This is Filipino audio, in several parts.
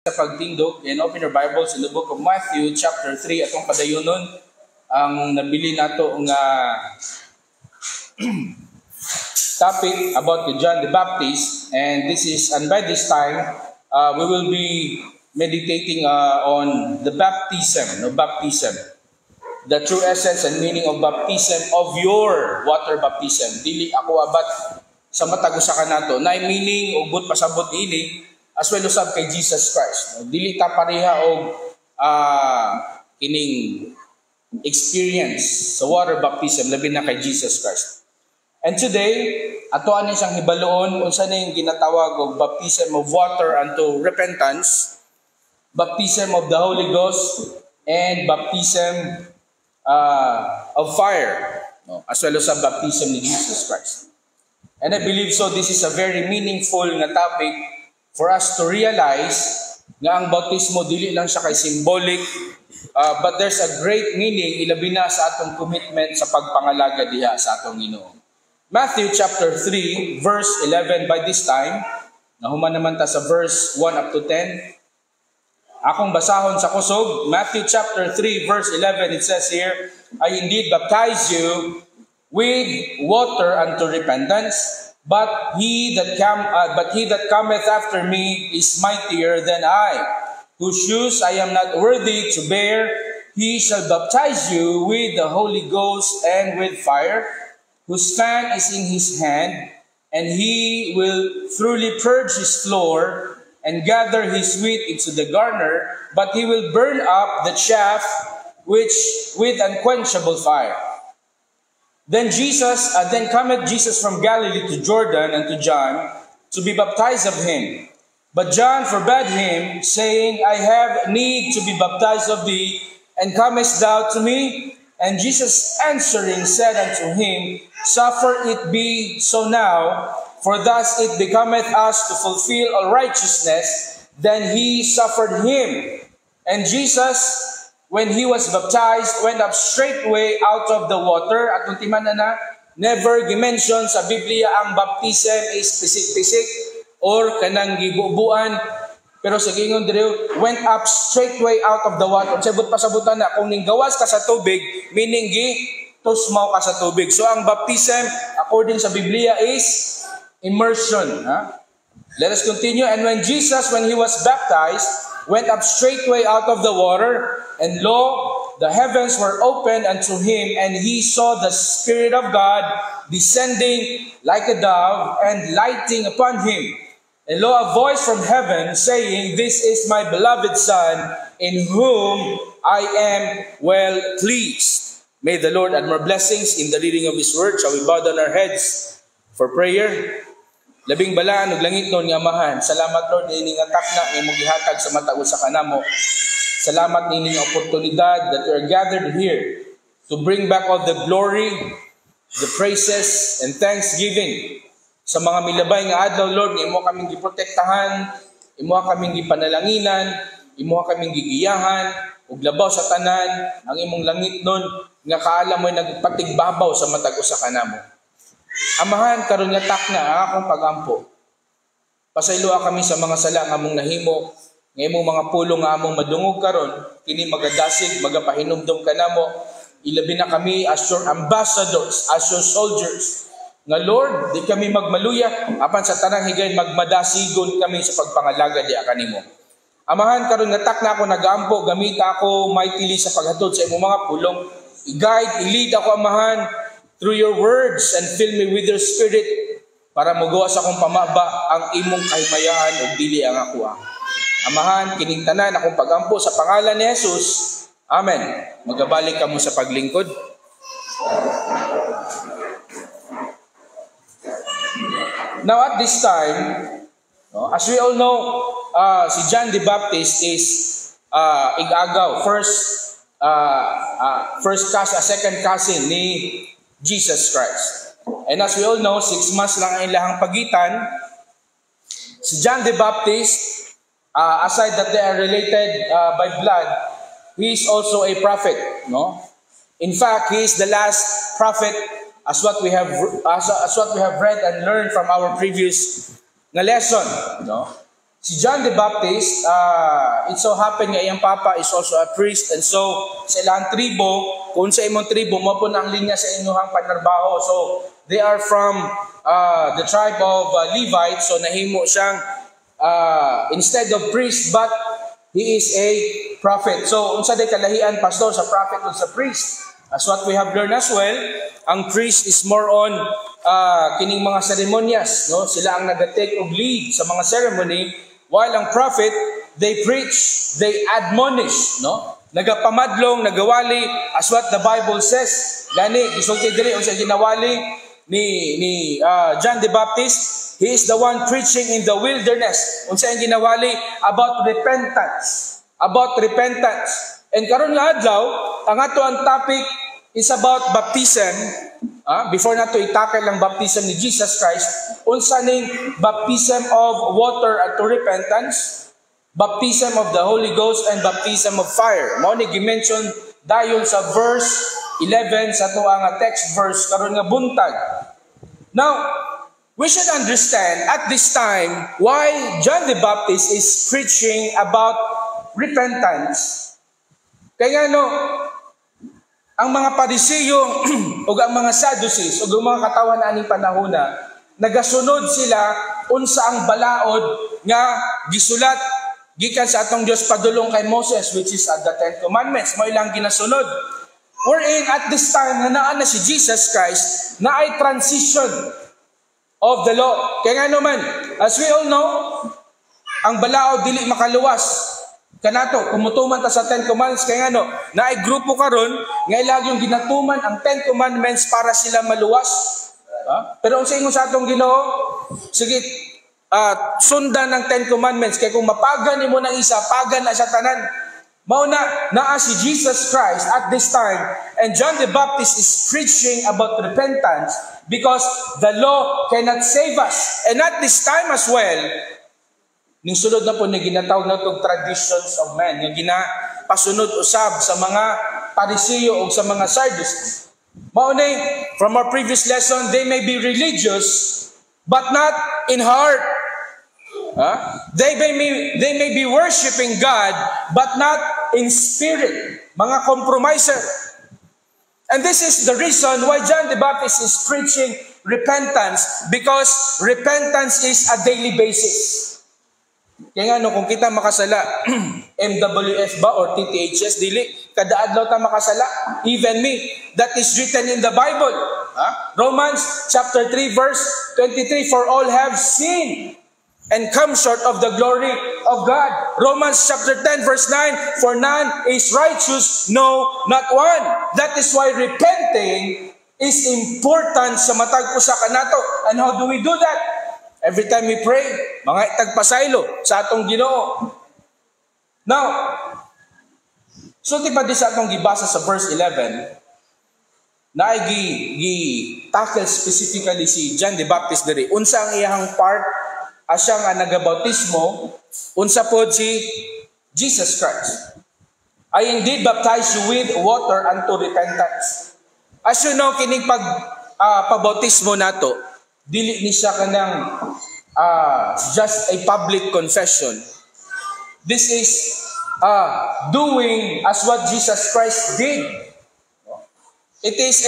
sa pagtindog, and open your Bibles in the book of Matthew chapter 3 atong padayonon ang nabili nato nga topic about John the Baptist, and by this time we will be meditating on the baptism, the true essence and meaning of baptism, of your water baptism. Dili ako abat sa matag usa kanato na meaning ugbot pasabot ini as well usab kay Jesus Christ. Dili ta pareha og kining experience sa water baptism labi na kay Jesus Christ. And today, ato ani siyang hibaluon unsa na yung ginatawag og baptism of water unto repentance, baptism of the Holy Ghost, and baptism of fire, as well as sa baptism ni Jesus Christ. And I believe so this is a very meaningful nga topic for us to realize nga ang bautismo dili lang siya kay symbolic, but there's a great meaning ilabi na sa atong commitment sa pagpangalaga diha sa atong Ginoo. Matthew chapter 3 verse 11, by this time nahuman naman ta sa verse 1 up to 10. Akong basahon sa kusog, Matthew chapter 3 verse 11, it says here, I indeed baptize you with water unto repentance, but he that cometh after me is mightier than I, whose shoes I am not worthy to bear. He shall baptize you with the Holy Ghost and with fire, whose fan is in his hand, and he will thoroughly purge his floor and gather his wheat into the garner, but he will burn up the chaff which with unquenchable fire. Then cometh Jesus from Galilee to Jordan unto John to be baptized of him. But John forbade him, saying, I have need to be baptized of thee, and comest thou to me? And Jesus answering said unto him, Suffer it be so now, for thus it becometh us to fulfill all righteousness. Then he suffered him. And Jesus, when he was baptized, went up straightway out of the water. At kung timanan na, never gimension sa Biblia ang baptism is pisik-pisik or kanang gibubuan. Pero sa gingon diri, went up straightway out of the water. Sabot pasabutan na, kung ninggawas ka sa tubig, meaning tusmaw ka sa tubig. So ang baptism, according sa Biblia, is immersion. Let us continue. And when Jesus, when he was baptized, went up straightway out of the water, and lo, the heavens were opened unto him, and he saw the Spirit of God descending like a dove and lighting upon him. And lo, a voice from heaven saying, This is my beloved Son, in whom I am well pleased. May the Lord add more blessings in the reading of His word. Shall we bow down our heads for prayer? Labing balaan ug langit nun nga Amahan, salamat Lord nining nga takna nga imong gihatag sa matag usa kanamo. Salamat nining oportunidad that we are gathered here to bring back all the glory, the praises, and thanksgiving sa mga milabay nga adlaw, Lord, nga imo kaming giprotektahan, imo kaming gipanalanginan, imo kaming gigiyahan, ug labaw sa tanan ang imong langit nun nga kaala mo'y nagpatigbabaw sa matag usa kanamo. Amahan, karon nga takna ang akong pagampo. Pasayloa kami sa mga sala nga among nahimo, nga imong mga pulong nga among madungog karon, kini magadasig, magapahinumdum kanamo. Ilabi na kami as your ambassadors, as your soldiers. Nga Lord, di kami magmaluya, apan sa tanang higay magmadasigon kami sa pagpangalaga di kanimo. Amahan, karon nga takna ako nagampo, gamita ako mightily sa paghatod sa imong mga pulong. I-guide, i-lead ako, Amahan, through your words, and fill me with your spirit para magawas akong pamaba ang imong kahimayan o dili ang ako. Amahan, kining tanan akong pagampo sa pangalan ni Jesus. Amen. Magabalik ka mo sa paglingkod. Now at this time, as we all know, si John the Baptist is igagaw, second cousin ni Jesus Christ. And as we all know, 6 months lang ang ilahang pagitan. Si John the Baptist, aside that they are related by blood, he is also a prophet. No? In fact, he is the last prophet as what we have read and learned from our previous lesson. No? Si John the Baptist, it so happened nga iyang papa is also a priest, and so sa ilang tribo, kung sa imong tribo, mo po ang linya sa inyong panarbaho. So they are from the tribe of Levites, so nahimo siyang instead of priest, but he is a prophet. So unsa day kalahian, pastor, sa prophet ug sa priest? As what we have learned as well, ang priest is more on kining mga seremonyas, no? Sila ang nag-take og lead sa mga ceremony, while ang prophet, they preach, they admonish, no? Nagapamadlong, nagawali, as what the Bible says. Gani, gisulti diri unsa ginawali ni John the Baptist. He is the one preaching in the wilderness. Unsa ang ginawali about repentance. About repentance. And karon nga adlaw, ang ato ang topic is about baptism. Before nato itakal ang baptism ni Jesus Christ, unsa ning baptism of water unto repentance, baptism of the Holy Ghost, and baptism of fire. Mao ni gi-mention dayon sa verse 11 sa ato ang text verse karon nga buntag. Now, we should understand at this time why John the Baptist is preaching about repentance. Kaya ang mga Pariseo o ang mga Sadducees o ang mga katawan aning panahona, nagasunod sila unsa ang balaod nga gisulat gikan sa atong Dios padulong kay Moses, which is the Ten Commandments. Mo ilang ginasunod. Wherein at this time na naa na si Jesus Christ, na ay transition of the law. Kaya nga naman, as we all know, ang balaod dili makaluwas. Kanato, kumutuman ta sa Ten Commandments, kaya nga naay grupo karon nga ilag yung ginatuman ang Ten Commandments para sila maluwas. Pero unsa ingon sa atong Ginoo? Sige, sundan ng Ten Commandments, kaya kung mapagan nimo ng isa, pagan na sa tanan. Mao naa si Jesus Christ at this time, and John the Baptist is preaching about repentance because the law cannot save us. And at this time as well, ning sulod na po ni ginatawag na itong traditions of men, yung ginapasunod usab sa mga Pariseo o sa mga Sadducees. Maunay, from our previous lesson, they may be religious, but not in heart. They may be worshiping God, but not in spirit. Mga compromiser. And this is the reason why John the Baptist is preaching repentance, because repentance is a daily basis. Kaya nga kung kita makasala, MWF ba or TTHS, dili, kada adlaw ta makasala, even me, that is written in the Bible. Romans chapter 3 verse 23, for all have sinned and come short of the glory of God. Romans chapter 10 verse 9, for none is righteous, no, not one. That is why repenting is important sa matag usa kanato. And how do we do that? Every time we pray, mga itagpasaylo sa atong Ginoo. Now, sulti pa di sa atong gibasa sa verse 11, na gi-tackle specifically si John the Baptist diri. Unsa ang iyang part asya nga nagabautismo, unsa pod si Jesus Christ. I indeed baptize you with water unto repentance. As you know, kining pabautismo nato, dili ni siya kanang just a public confession. This is doing as what Jesus Christ did. It is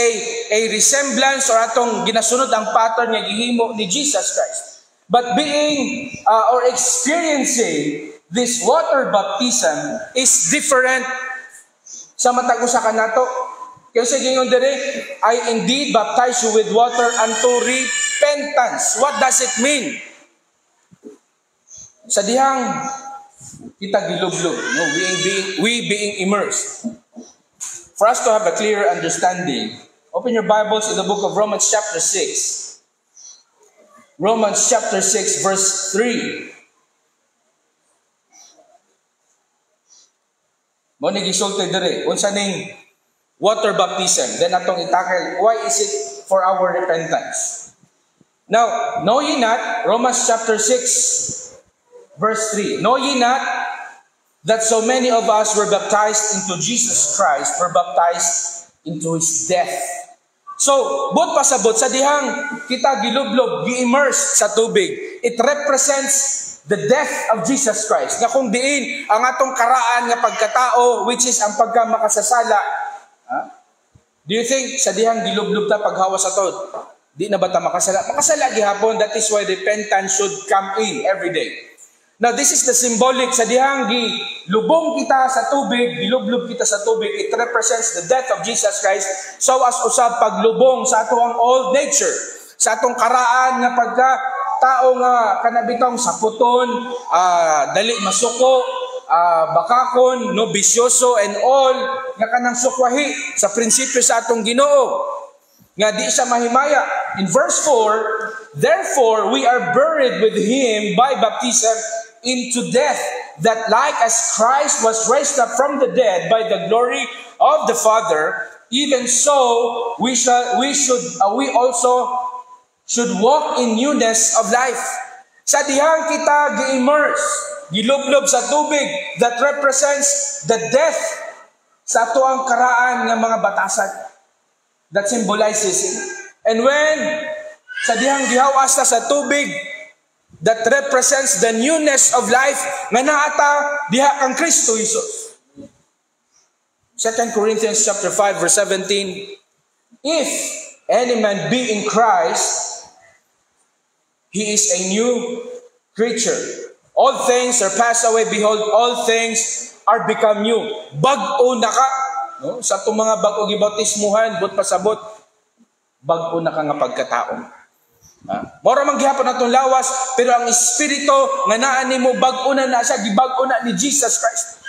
a resemblance or atong ginasunod ang pattern nga gihimo ni Jesus Christ. But being or experiencing this water baptism is different sa matag usa kanato. Kaya sa gingon dire, I indeed baptize you with water unto repentance. What does it mean? Sa dihang kita gilublog, we being immersed. For us to have a clearer understanding, open your Bibles in the book of Romans chapter 6. Romans chapter 6 verse 3. Mo ni gisulti dire, unsa ning water baptism. Then atong itakal, why is it for our repentance? Now, know ye not, Romans chapter 6, verse 3, know ye not that so many of us were baptized into Jesus Christ, were baptized into His death. So, but pasabot sa dihang kita gilublob, gi-immerse sa tubig, it represents the death of Jesus Christ. Nga kung diin ang atong karaan nga pagkatao, which is ang pagkamakasasala. Do you think sa dihang gilublub ta paghawa sa tod? Di na ba ta makasala? Makasala gihapon. That is why repentance should come in every day. Now, this is the symbolic sa dihang gilubong kita sa tubig, gilublob kita sa tubig. It represents the death of Jesus Christ. So as usab paglubong sa ato ang old nature, sa atong karaan nga pagka tao nga kanabitong saputon, dali masuko, bakakon, no, bisyoso and all nga kanang sukwahi sa prinsipyo sa atong Ginoo nga di siya mahimaya. In verse 4, therefore we are buried with him by baptism into death, that like as Christ was raised up from the dead by the glory of the Father, even so we also should walk in newness of life. Sa dihang kita gi-immerse, gilublob sa tubig, that represents the death sa ato ang karaan ng mga batasan. That symbolizes it. And when sa dihang gihawas na sa tubig, that represents the newness of life nga naata diha kang Kristo Jesus. 2 Corinthians chapter 5 verse 17, if any man be in Christ, he is a new creature. All things are passed away. Behold, all things are become new. Bag-o na ka. No? Sa itong mga bag-o gibautismuhan, but pasabot, bag-o na ka nga pagkataon. Mora man gihapon atong lawas, pero ang Espiritu nga naa nimo bag-o na siya, gibag-o na ni Jesus Christ.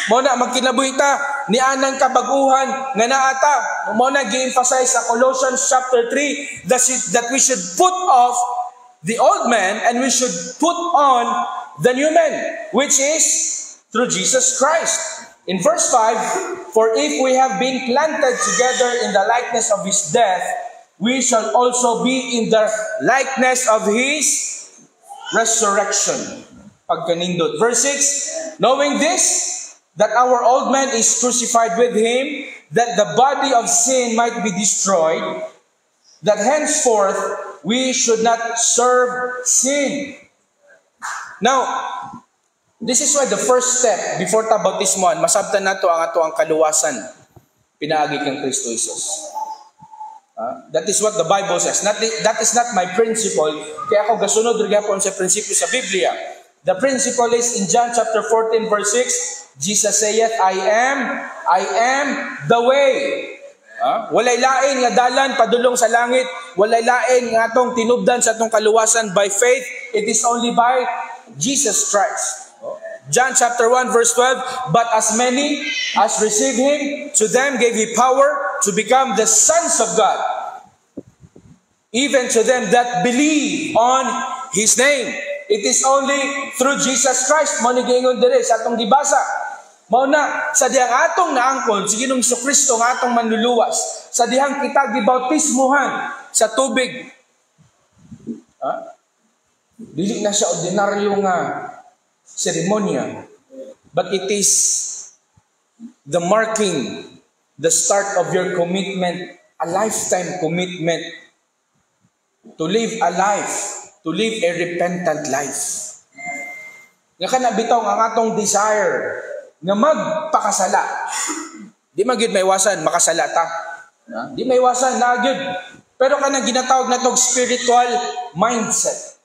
Mo na magkinabuhi ta ni anang kabaguhan nga naata. Mo na gi-emphasize sa Colossians chapter 3 that we should put off the old man and we should put on the new man, which is through Jesus Christ. In verse 5, for if we have been planted together in the likeness of his death, we shall also be in the likeness of his resurrection. Pagkanindot. Verse 6, knowing this, that our old man is crucified with him, that the body of sin might be destroyed, that henceforth we should not serve sin. Now, this is why the first step before ta bautismoan, masabtan nato ang ato ang kaluwasan pinaagi kang Kristo Jesus. That is what the Bible says. That is not my principle. Kaya ako gasunod rin po sa prinsipyo sa Biblia. The principle is in John chapter 14 verse 6, Jesus saith, I am the way. Walay lain nga dalan padulong sa langit. Walay lain nga atong tinubdan sa atong kaluwasan by faith. It is only by Jesus Christ. John chapter 1 verse 12, but as many as received him, to them gave he power to become the sons of God, even to them that believe on his name. It is only through Jesus Christ. Mo ni giingon dire sa atong gibasa. Mao na sa dihang atong naangkon si Ginoong Kristo nga atong manluluwas, sa dihang kita gibautismuhan sa tubig. Dili na siya ordinaryo nga seremonya, but it is the marking, the start of your commitment, a lifetime commitment to live a life, to live a repentant life. Nga kanabitaw ang atong desire nga magpakasala. Di magyud may iwasan, makasala ta. Di may iwasan, nagyud. Pero kanang ginatawag na itong spiritual mindset.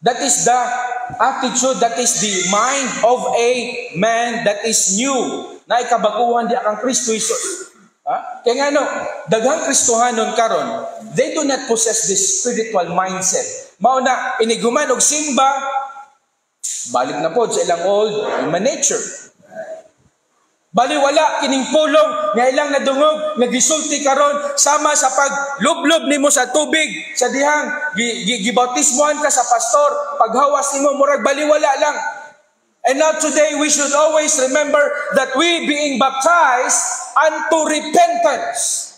That is the attitude, that is the mind of a man that is new. Na ikabaguhan di akang Kristo Jesus. Kaya nga no, daghang Kristohanon karon, they do not possess this spiritual mindset. Mao na, iniguman og simba, balik na po sa ilang old human nature. Baliwala kining pulong nga ilang nadungog nga gisulti karon sama sa paglublob nimo sa tubig sa dihang gibautismohan ka sa pastor, paghawas nimo murag baliwala lang. And now today we should always remember that we being baptized unto repentance,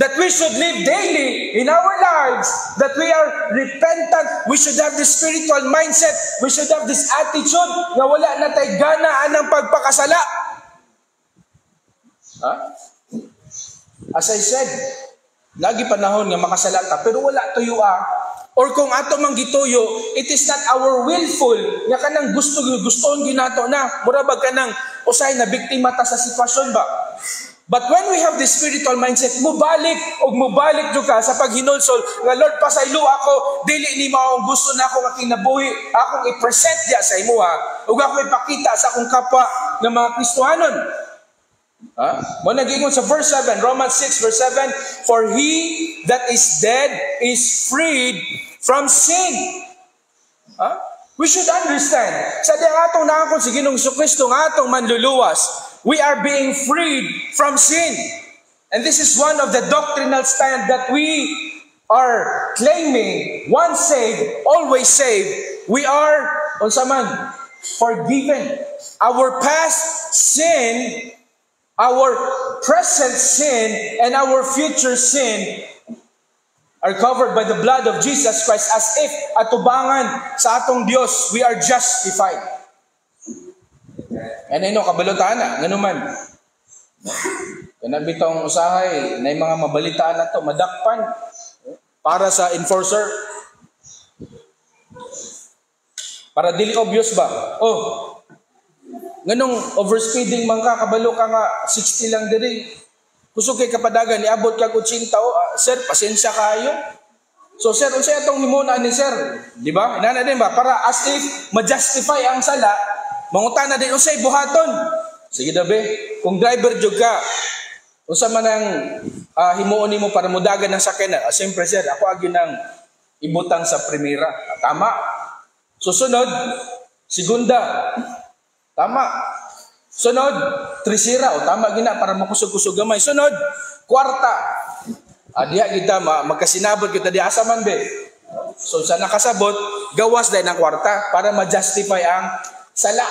that we should live daily in our lives, that we are repentant. We should have this spiritual mindset, we should have this attitude nga wala na tay gana anang pagpakasala. As I said, lagi panahon nga makasala ta, pero wala tuyua Or kung ato mang gituyo, it is not our willful, nga kanang gustoon ginato na, murabag kanang usay na biktima ta sa sitwasyon ba? But when we have this spiritual mindset, mubalik jud ka sa paghinulsol nga Lord pasaylo ako, dili ni mao ang gusto na ako nga kinabuhi, akong i-present diya sa imuha, ug ako ipakita sa akong kapwa nga mga Kristohanon. Mo nagingon sa verse 7, Romans 6 verse 7, for he that is dead is freed from sin. We should understand, sa diang atong nakakon si Ginoong Jesucristo nga atong manluluwas, we are being freed from sin. And this is one of the doctrinal stand that we are claiming, once saved, always saved. We are, unsa man, forgiven. Our past sin, our present sin, and our future sin are covered by the blood of Jesus Christ, as if atubangan sa atong Dios, we are justified. And I know, kabalutaan na, nganuman. Kanabitong usahay, na yung mga mabalitaan na to, madakpan, para sa enforcer. Para dili obvious ba? Nganong overspeeding man ka, kabalo ka nga, 60 lang diri. Kusog kay kapadagan, niabot kag 80, sir, pasensya kayo. So sir, unsay atong himuna ni sir? Di ba? Inana din ba? Para as if ma-justify ang sala, mangutan na din, unsay buhaton? Sige dabe, kung driver jud ka, unsa man ang himuon nimo para mudagan ng sakyanan? Siyempre sir, ako agi nang ibutang sa primera. Tama. Susunod, segunda. Tama. Sunod, trisira. Tama gina para makusog-kusog gamay. Sunod, kwarta. Diha kita, magkasinabot kita di asa man be. So sa nakasabot, gawas dahil ng kwarta para ma-justify ang sala.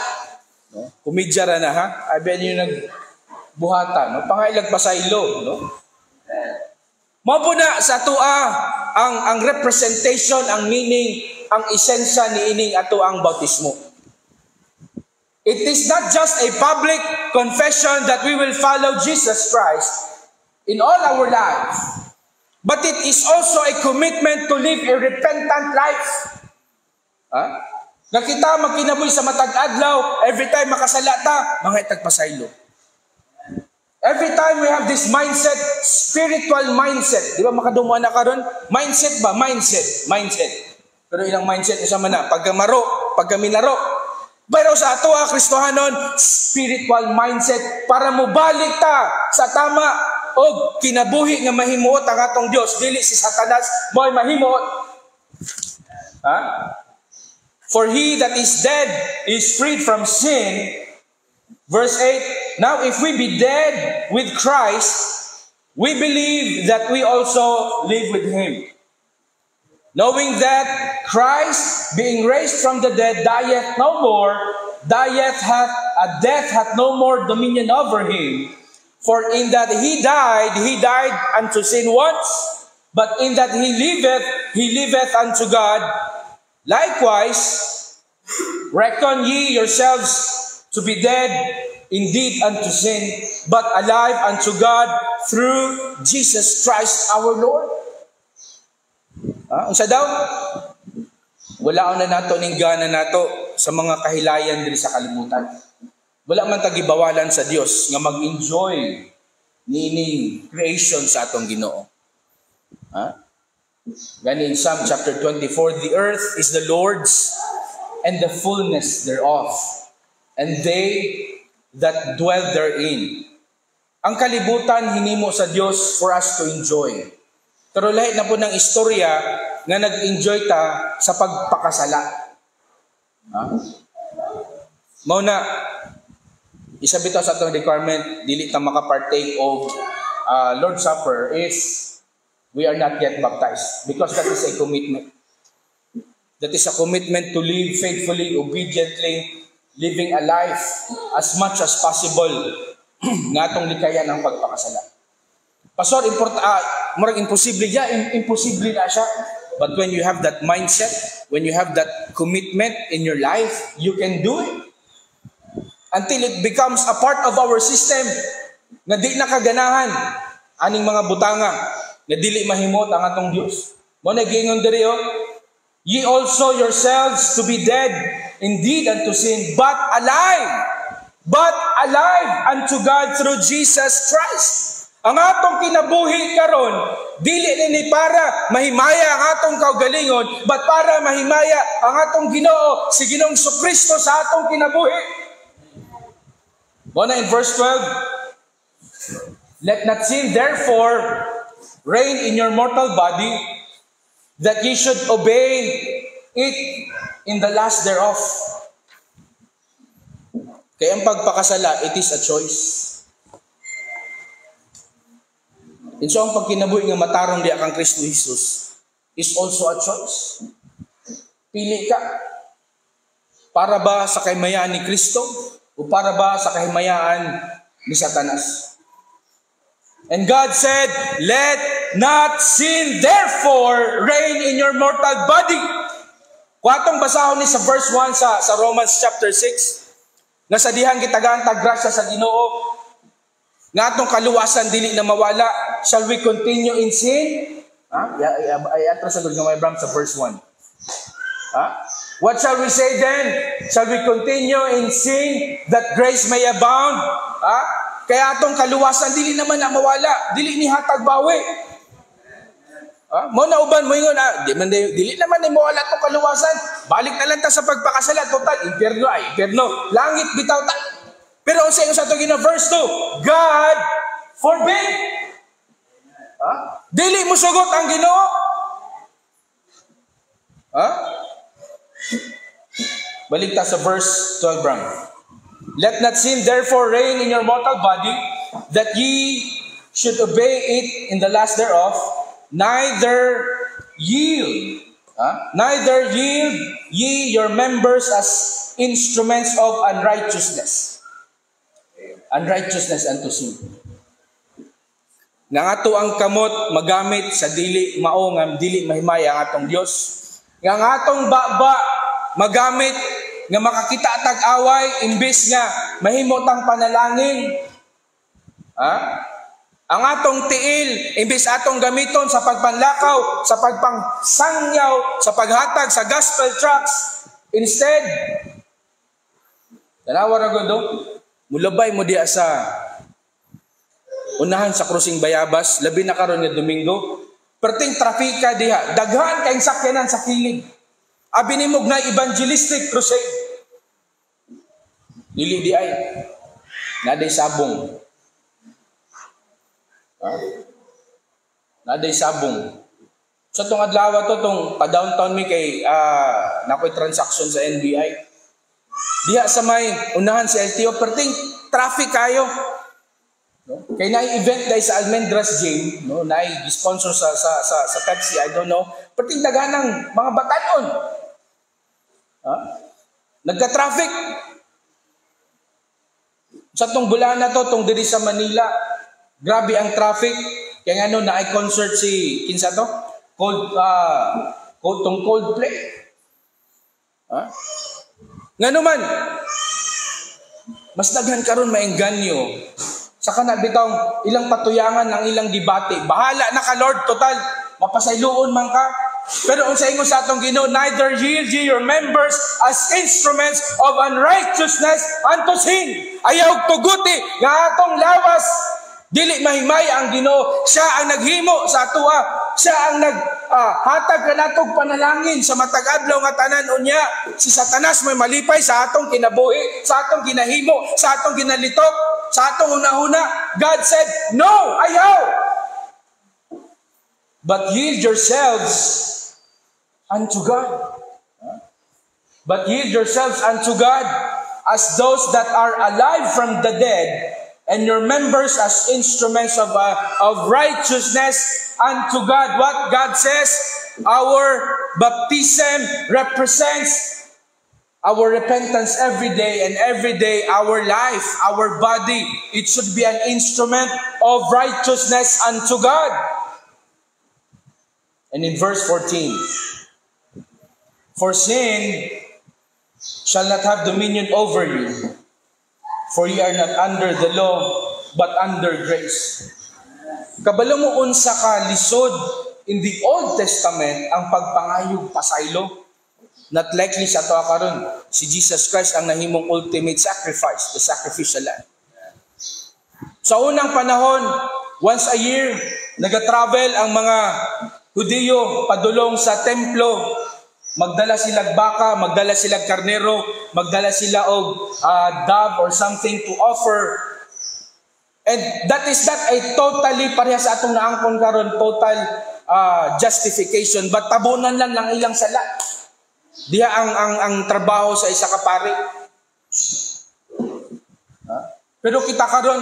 Kumidya ra na ha. Abi niyo nagbuhatan. Pangailag pasaylo. Mao na sa tua ang representation, ang meaning, ang esensya ni ining ato ang bautismo. It is not just a public confession that we will follow Jesus Christ in all our lives, but it is also a commitment to live a repentant life. Nga kita magkinabuhi sa matag adlaw, every time makasalata, mga itagpasaylo. Every time we have this mindset, spiritual mindset. Di ba makadumuan na karon? Mindset ba? Mindset. Pero ilang mindset isa man na, pagkaminaro. Pero sa ato Kristohanon, spiritual mindset para mobalik ta sa tama o kinabuhi nga mahimuot ang atong Dios, dili si Satanas mo'y mahimuot. For he that is dead is freed from sin. Verse 8, now if we be dead with Christ, we believe that we also live with him. Knowing that Christ, being raised from the dead, dieth no more, death hath no more dominion over him. For in that he died unto sin once, but in that he liveth unto God. Likewise, reckon ye yourselves to be dead indeed unto sin, but alive unto God through Jesus Christ our Lord. Unsa daw? Wala na nato ning gana nato sa mga kahilayan diri sa kalibutan. Wala man tagibawalan sa Dios nga mag-enjoy niining creation sa atong Ginoo. Gani in Psalm chapter 24, the earth is the Lord's and the fullness thereof, and they that dwell therein. Ang kalibutan hinimo sa Dios for us to enjoy. Pero lahat na po ng istorya nga nag-enjoy ta sa pagpakasala. Mao na, isa bitaw sa atong requirement, dili ta makapartake of Lord's Supper is we are not yet baptized. Because that is a commitment. That is a commitment to live faithfully, obediently, living a life as much as possible nga atong likayan ang pagpakasala. Pastor, imposible imposible na siya. But when you have that mindset, when you have that commitment in your life, you can do it. Until it becomes a part of our system na di nakaganahan aning mga butanga na dili mahimot ang atong Dios. Mo nagingon diri Ye also yourselves to be dead indeed unto sin, but alive unto God through Jesus Christ. Ang atong kinabuhi karon, dili ni para mahimaya ang atong kaugalingon, but para mahimaya ang atong Ginoo, si Ginoong Kristo sa atong kinabuhi. Muna in verse 12, let not sin therefore reign in your mortal body, that ye should obey it in the last thereof. Kaya ang pagpakasala, it is a choice. And so ang pagkinabuhi nga matarong di kang Kristo Jesus is also a choice. Pili ka. Para ba sa kahimayaan ni Kristo o para ba sa kahimayaan ni Satanas? And God said, let not sin therefore reign in your mortal body. Kuatong basahon ni sa verse 1 sa Romans chapter 6. Nga sa dihang gitagaan grasya sa Ginoo, nga atong kaluwasan dili na mawala, shall we continue in sin? I atras sa Abraham sa verse 1. What shall we say then? Shall we continue in sin that grace may abound? Kaya atong kaluwasan dili naman na mawala, dili ni hatag bawi. Mo na uban mo ingon, dili naman ni mawala tong kaluwasan. Balik na lang ta sa pagpakasala, total impierno, langit bitaw ta. Pero ang sa itong Ginoo verse 2, God forbid. Dili mo sugot ang Ginoo. Balik ta sa verse 12, Bram. Let not sin therefore reign in your mortal body, that ye should obey it in the last thereof, neither yield ye your members as instruments of unrighteousness unto sin. Nga ato ang kamot magamit sa dili mao nga dili mahimaya ang atong Dios. Nga atong baba magamit nga makakita tag away imbis nga mahimo tang panalangin. Ang atong tiil imbis atong gamiton sa pagpanlakaw, sa pagpangsangyaw, sa paghatag sa gospel tracts, instead tanawa ra gud mulabay mo diya sa unahan sa krusing Bayabas, labi na karon nga Domingo, perting trafika diha, daghan kayong sakyanan sa kilid. Abi nimog na evangelistic crusade. Dili di ay naday sabong. Naday sabong. Sa tong adlaw to tong pa-downtown mi kay nakoy transaction sa NBI. Diha sa may unahan sa LTO, perting traffic kayo. No? Kay na-event dahil sa Almendras Gym, no? Na-sponsor sa Pepsi, I don't know. Perting daganang mga batanon. Nagka-traffic. Sa tong bulan na to, tong diri sa Manila, grabe ang traffic. Kaya nga na-ay concert si, kinsa to? Coldplay. Nga naman, mas daghan karon maengganyo. Saka na bitong ilang patuyangan ng ilang debate. Bahala na ka Lord, total. Mapasayloon man ka. Pero unsa ingon sa atong Ginoo, neither yield ye your members as instruments of unrighteousness unto sin. Ayaw tuguti nga atong lawas. Dili mahimay ang Ginoo. Siya ang naghimo sa atoa. Siya ang hatag kanatog panalangin sa matag adlaw nga tanan unya. Si Satanas may malipay sa atong kinabuhi, sa atong ginahimo, sa atong ginalitok, sa atong una-una. God said, no, ayaw. But yield yourselves unto God. But yield yourselves unto God as those that are alive from the dead, and your members as instruments of righteousness unto God. What God says, our baptism represents our repentance every day, and every day our life, our body, it should be an instrument of righteousness unto God. And in verse 14, for sin shall not have dominion over you, for ye are not under the law, but under grace. Kabalo mo unsa ka lisod in the Old Testament ang pagpangayog pasaylo. Not likely sa to karon. Si Jesus Christ ang nahimong ultimate sacrifice, the sacrificial lamb. Sa unang panahon, once a year, nag-travel ang mga Hudiyo padulong sa templo. Magdala silang baka, magdala silang karnero, magdala sila og dove or something to offer. And that is not a totally pareha sa atong naangkon karon total justification, but tabunan lang ng ilang sala. Diha ang trabaho sa isa ka pari. Pero kita karon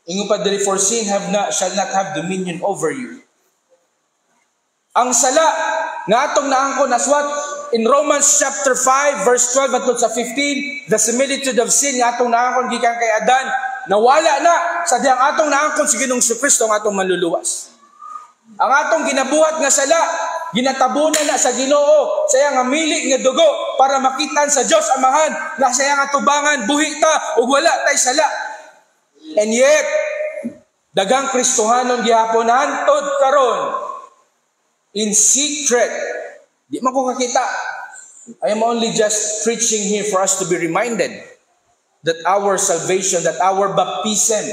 ingon pa diri, for sin shall not have dominion over you. Ang sala nga atong naangkon as what in Romans chapter 5 verse 12 at sa 15, the similitude of sin nga atong naangkon gikan kay Adan, nawala na sa diyang atong naangkon si Ginoong Kristo ang atong manluluwas. Ang atong ginabuhat nga sala ginatabunan na sa Ginoo sa iyang mili nga dugo para makitan sa Dios Amahan nga sa iyang atubangan buhi ta ug wala tay sala. And yet daghang Kristohanon gihapon hantod karon in secret. Di man ko kakita. I am only just preaching here for us to be reminded that our salvation, that our baptism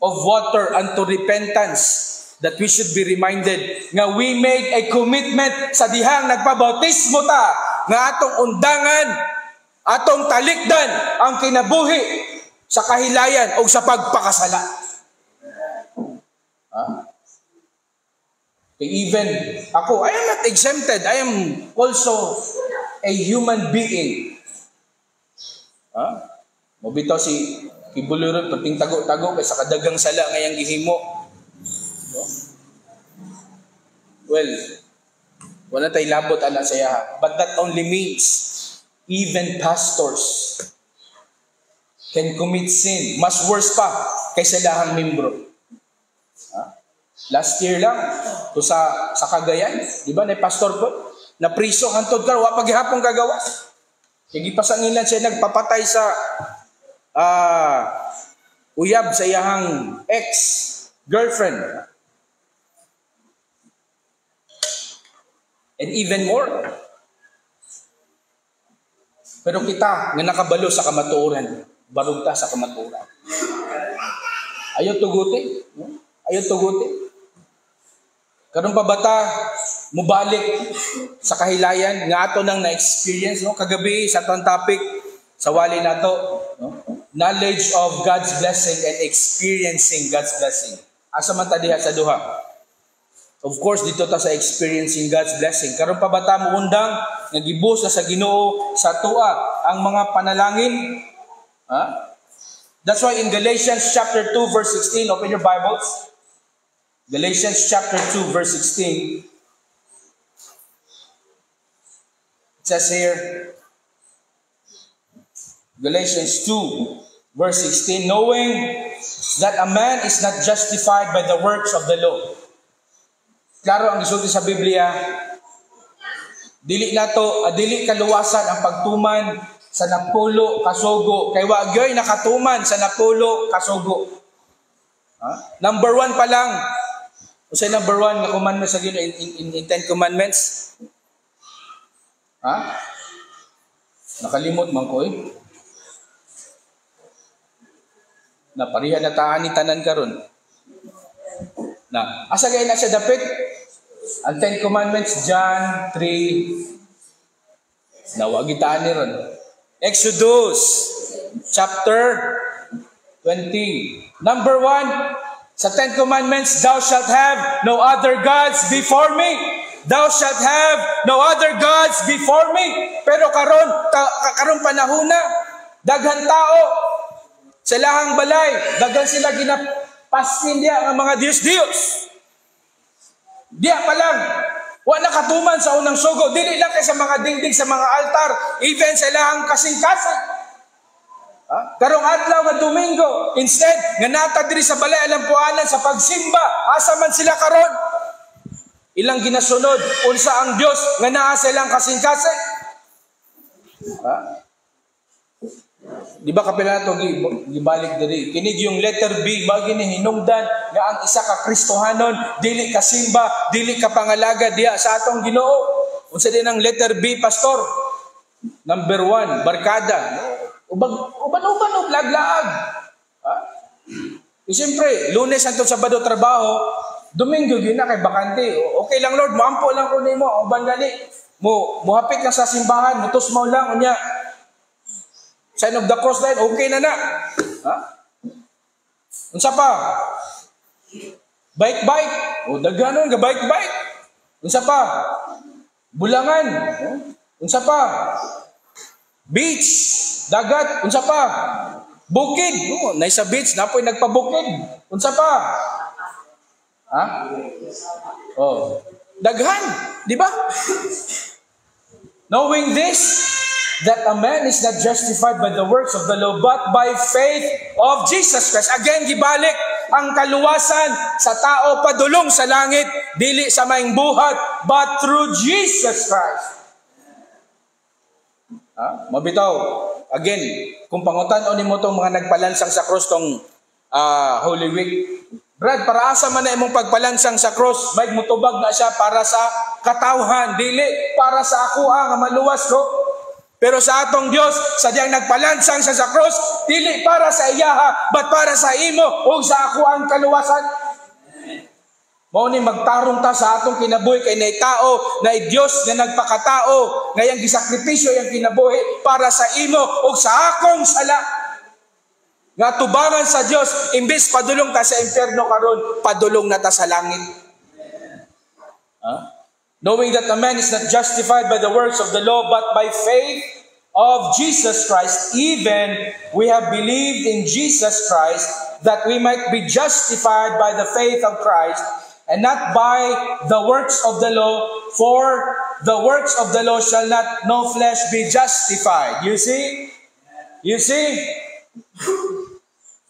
of water unto repentance, that we should be reminded nga we made a commitment sa dihang nagpabautismo ta nga atong undangan, atong talikdan ang kinabuhi sa kahilayan o sa pagpakasala. Even ako, I am not exempted. I am also a human being. Mabitaw si Kibulurot, pating tago-tago kay sa kadagang sala ngayang gihimo. Well, wala tay labot ana saya. But that only means even pastors can commit sin. Mas worse pa kaysa lahang membro. Last year lang, to sa Cagayan, di ba, na pastor po, na priso, hantod ka, wa paghihapong gagawas. Sige pa sa ngilan siya nagpapatay sa uyab sa iyahang ex-girlfriend. And even more. Pero kita, nga nakabalo sa kamatuoran, barog ta sa kamatuoran. Ayaw tuguti. Ayaw tuguti. Karon pa bata mubalik sa kahilayan nga ato nang na-experience kagabi sa atong topic sa wali nato, knowledge of God's blessing and experiencing God's blessing. Asa man ta diha sa duha? Of course dito ta sa experiencing God's blessing. Karon pa bata mo undang nga gibus sa Ginoo sa tua ang mga panalangin. That's why in Galatians chapter 2 verse 16, open your Bibles. Galatians chapter 2 verse 16. It says here, Galatians 2 verse 16, knowing that a man is not justified by the works of the law. Klaro ang gisulti sa Biblia, dili kaluwasan ang pagtuman sa napulo kasugo. Kay wa gyoy nakatuman sa napulo kasugo. Number 1 pa lang. Usay number 1 nga commandment sa Ginoo in 10 commandments. Nakalimot man ko eh. Napariha na taan ni tanan karon. Na asa gay na siya dapit? Ang 10 commandments, John 3. Nawagitaan ni ron. Exodus chapter 20. Number 1, sa 10 commandments, thou shalt have no other gods before me. Thou shalt have no other gods before me. Pero karon panahon na, daghan tao sa lahang balay, daghan sila ginapaskin diya ang mga Diyos-Diyos. Diya pa lang, wa nakatuman sa unang sugo, dili lang kay sa mga dingding, sa mga altar, even sa lahang kasing-kasing. Karong adlaw nga Domingo, instead nga natad diri sa balay alampuanan sa pagsimba, asa man sila karon? Ilang ginasunod unsa ang Dios nga naa sa ilang kasing-kasing? Di ba kapila nato gibalik diri? Kinig yung letter B, magi ni hinungdan nga ang isa ka Kristohanon dili ka simba, dili ka pangalaga diya sa atong Ginoo. Unsa din ang letter B, pastor? Number 1, barkada. Uban-uban og laglaag. Ha? Siyempre, Lunes hangtod Sabado trabaho, Domingo gyud na kay bakante. Okay lang Lord, maampo lang ko nimo, uban gani. Muhapit ka sa simbahan, mutos mo lang unya. Sign of the cross line, okay na na. Ha? Unsa pa? Bike. O daghanon nga bike. Unsa pa? Bulangan. Unsa pa? Beach, dagat. Unsa pa? Bukid. Nay sa beach, napoy nagpabukid. Unsa pa? Ha? Oh. Daghan, di ba? Knowing this, that a man is not justified by the works of the law, but by faith of Jesus Christ. Again, gibalik ang kaluwasan sa tao padulong sa langit, dili sa maing buhat, but through Jesus Christ. Mabitaw. Again, kung pangutan-on nimo tong mga nagpalansang sa cross tong Holy Week, Brad, para asa man na imong pagpalansang sa cross, may mutubag na siya para sa katawhan, dili para sa ako nga maluwas ko. Pero sa atong Dios, sadyang nagpalansang siya sa cross, dili para sa iyaha, but para sa imo o sa ako ang kaluwasan. Mao ni magtarong ta sa atong kinabuhi kay nay tao, nay Dios nga nagpakatao, ngayang gisakripisyo yang kinabuhi para sa imo o sa akong sala. Nga tubangan sa Dios, imbis padulong ta sa impierno karon, padulong na ta sa langit. Knowing that a man is not justified by the works of the law, but by faith of Jesus Christ, even we have believed in Jesus Christ, that we might be justified by the faith of Christ, and not by the works of the law, for the works of the law shall not no flesh be justified. You see? You see?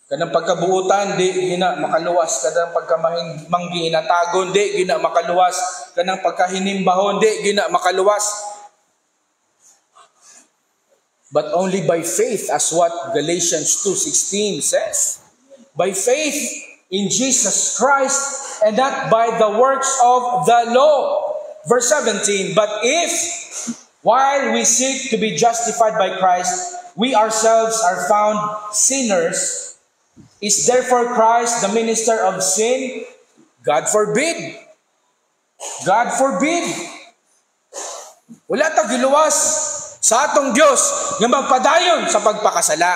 Kanang pagkabuutan, di gina makaluwas. Kanang pagkamangginatagon, di gina makaluwas. Kanang pagkahinimbahon, di gina makaluwas. But only by faith, as what Galatians 2:16 says. By faith in Jesus Christ, and not by the works of the law. Verse 17, but if, while we seek to be justified by Christ, we ourselves are found sinners, is therefore Christ the minister of sin? God forbid. God forbid. Wala ta giluwas sa atong Dios nga magpadayon sa pagpakasala.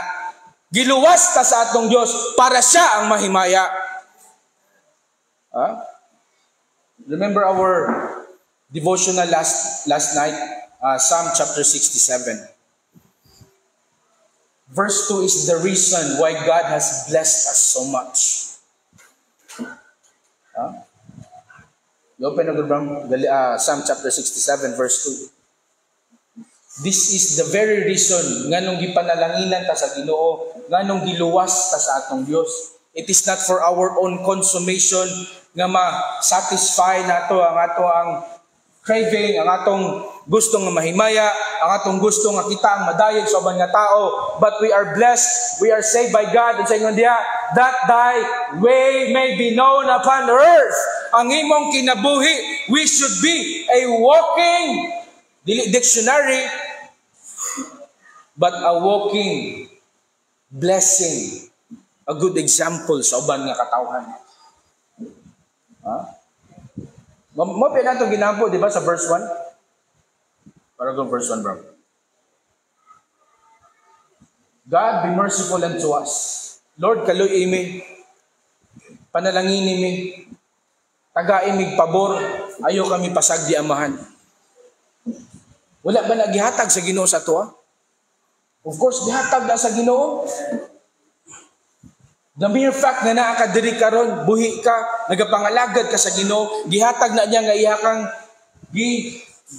Giluwas ta sa atong Dios para siya ang mahimaya. Remember our devotional last night, Psalm chapter 67. Verse 2 is the reason why God has blessed us so much. You open Psalm chapter 67, verse 2. This is the very reason nga nung gipanalanginan ta sa Ginoo, nga nung giluwas ta sa atong Dios. It is not for our own consummation nga ma-satisfy nato ang craving, ang atong gustong mahimaya, ang atong gustong kita ang madayeg sa ubang nga tao. But we are blessed, we are saved by God, and sa ingon diha, that thy way may be known upon earth. Ang imong kinabuhi, we should be a walking, dili dictionary, but a walking blessing, a good example sa uban nga katawhan. Mo pa nato ginampo, di ba, sa verse 1? Para go verse 1, bro. God, be merciful unto us. Lord, kaluy imi. Panalangin imi. Taga imig pabor. Ayaw kami pasagdi amahan. Wala ba nagihatag sa Ginoo sa to? Of course, gihatag na sa Ginoo. The mere fact na naa ka diri karon, buhi ka, nagapangalagad ka sa Ginoo, gihatag na niya nga iya kang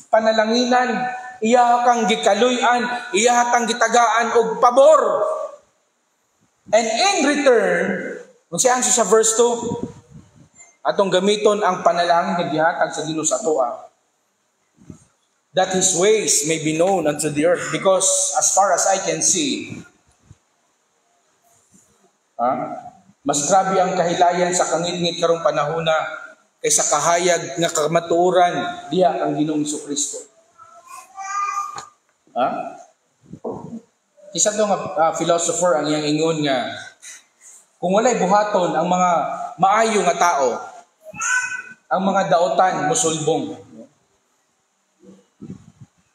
panalanginan, iya kang gikaluyan, iya kang gitagaan og pabor. And in return, kung siya sa verse 2, atong gamiton ang panalangin nga gihatag sa Ginoo sa toa. that His ways may be known unto the earth. Because as far as I can see, mas grabe ang kahilayan sa kangit-ngit karong panahona kaysa kahayag nga kamatuoran diha ang Ginoong Kristo. Isa to nga philosopher ang iyang ingon nga kung walay buhaton ang mga maayo nga tao, ang mga daotan mosulbong.